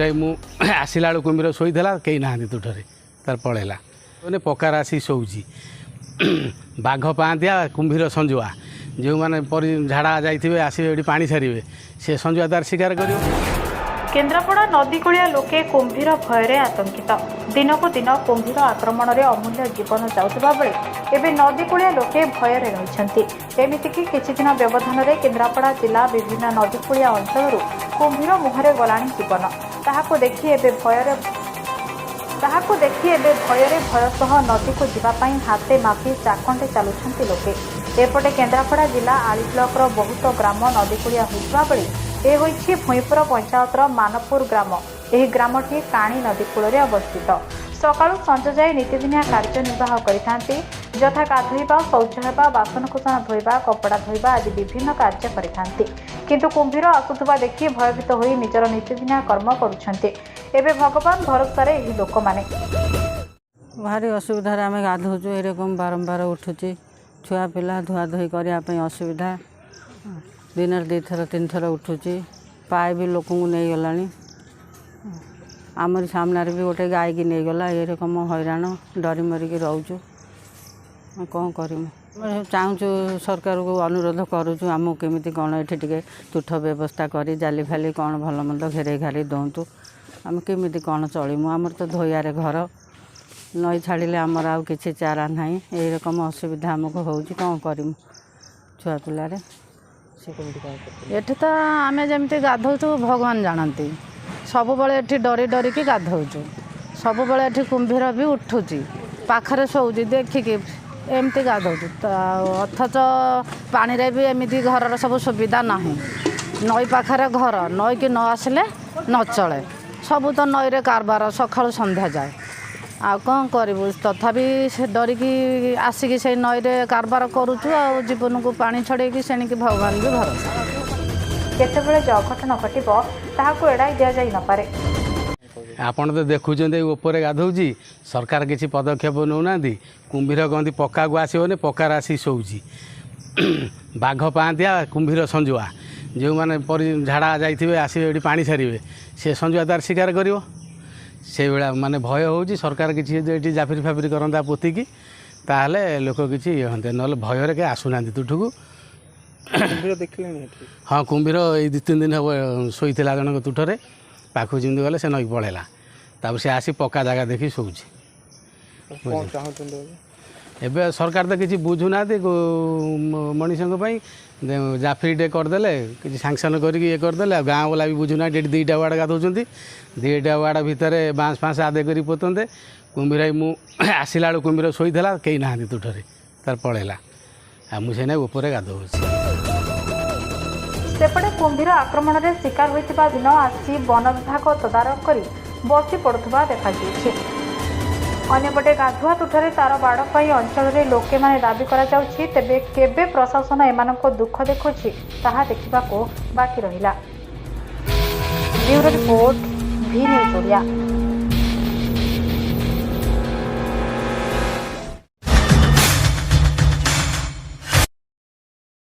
कुंभीर मु आसला बेलू कुंभीर शोला कहीं ना तुठे तार पलैला मैंने पकार आसी शोची बाघ पाँतिया कुंभीर संजुआ जो मैंने झाड़ा जाइए आसवे पा सारे सी संजुआ तार शिकार कर केन्द्रापड़ा नदीकूलिया लोके कुंभीर भୟରେ आतंकित दिनकू दिन कुंभीर आक्रमण में अमूल्य जीवन जाउथिबा बेले एबे नदीकूलिया लोके भୟରେ रहिछन्ति एमितिकी किछि दिन व्यवधान में केन्द्रापड़ा जिला विभिन्न नदीकूलिया अंचल कुंभीर मुहरे गलाणी जीवन ताहाको देखि एबे भयसह नदी को जीवाई हाथे मापी चाखंडे चलुछन्ति लोके एपटे केन्द्रापड़ा जिला आली ब्लॉक बहुत ग्राम नदीकूलिया होइथिबा बेले ए होइछि भुईपुर पंचायतर मानपुर ग्राम एही ग्रामटी काणी नदी कूल अवस्थित सकाळु संज जाए नीतिदिनिया कार्य निर्वाह करिथांती यथा गाधोइबा शौच हेबा बासनकुसन धोइबा कपड़ा धोइबा आदि विभिन्न कार्य करिथांती किंतु कुंभीर आसुथबा देखि भयभीत होई निजर नीतिदिनिया कर्म करुछन्ति एबे भगवान भरोसा रे एही लोक माने भारी असुविधा आम गाधोचु एरकम बारंबार उठुची छुआ पिला धुआ धोई करने असुविधा दिन 2 थर 3 थर उठुची पाए भी लोक नहीं गला आमरी सामने भी गोटे गाय की नहीं गला ये रकम हैरान डरी मरिकी रोचु कौन करूँ चाहूँ सरकार को अनुरोध करुचु आमको केमी कौन ये टे तुठ व्यवस्था कर जाली फाली कौन भल मंद घेरे घारी दौतु आम केमी कौन चलमु आमर तो धोयारे घर नई छाड़े आमर आउ कि चारा ना ये रकम असुविधा आमको हो कौन करूँ छुआ पिलारे एठी तो आम जमी गाधौचु भगवान जानती सब बड़े डरी डरिकी गाधौचु सब बड़े एठी कुंभीर भी उठुची पाखरे शोची देखिकी एमती गाधौचु अथच पानी रे भी एमती घर सब सुविधा ना नई पाखरे घर नई की न आसिले न चले सब तो नई रे कारबार सकाळु संध्या जाए आ कौन करूँ तथापि से डरिकी आसिकी से नई रे कारबार करुचु आ जीवन को पानी छड़ेकी सेणिकी भगवान भी भरोसा केतेबेले जो अघटन घटिबो ताहाको एड़ाई दिया जाई न पारे आपण तो देखुं ऊपर गाधौची सरकार किसी पदक्षेप नौना कुंभीर कहती पक्का को आसने पकार आसी शोची बाघ पाँतिया कुंभीर संजुआ जो मैंने झाड़ा जाइए आसवे पा सारे सी संजुआ तार शिकार कर से भाया माने भय हो सरकार किसी जाफिरी फाफिरी करता पोतिकी ताहले लोक किसी ये हमें ना भयर के आसुना तुठू हाँ कुंभीर ये 2-3 दिन हम शोला जनक तुठरे पाखु जमी गले से नई पलैला तापर से आसी पक्का जगह देखी शोची एबे सरकार तो किसी बुझुना मनीषों जाफिरी टे करदे कि सांसन करके करदे गाँव वाला भी बुझुना 2टा वार्ड गाधौंट 2टा वार्ड भितर बाँस फाँस आदे कर पोतंते कुंभीर मु आसला बेलू कुंभीर शोला कहीं ना तुठे तार पलैला मुझे ऊपर गाधो सेपटे कुंभीर आक्रमण में शिकार होता दिन आसी वन विभाग तदारख कर बसी पड़ुवा देखा अन्यपटे गाधुआ तुठरे तार बाड़ पाई अंचल में लोके माने दाबी करा जाउछि तेबे केबे प्रशासन एमानको दुख देखुछि ताहा देखिबाको बाकी रहिला। Bureau report, V news Odia.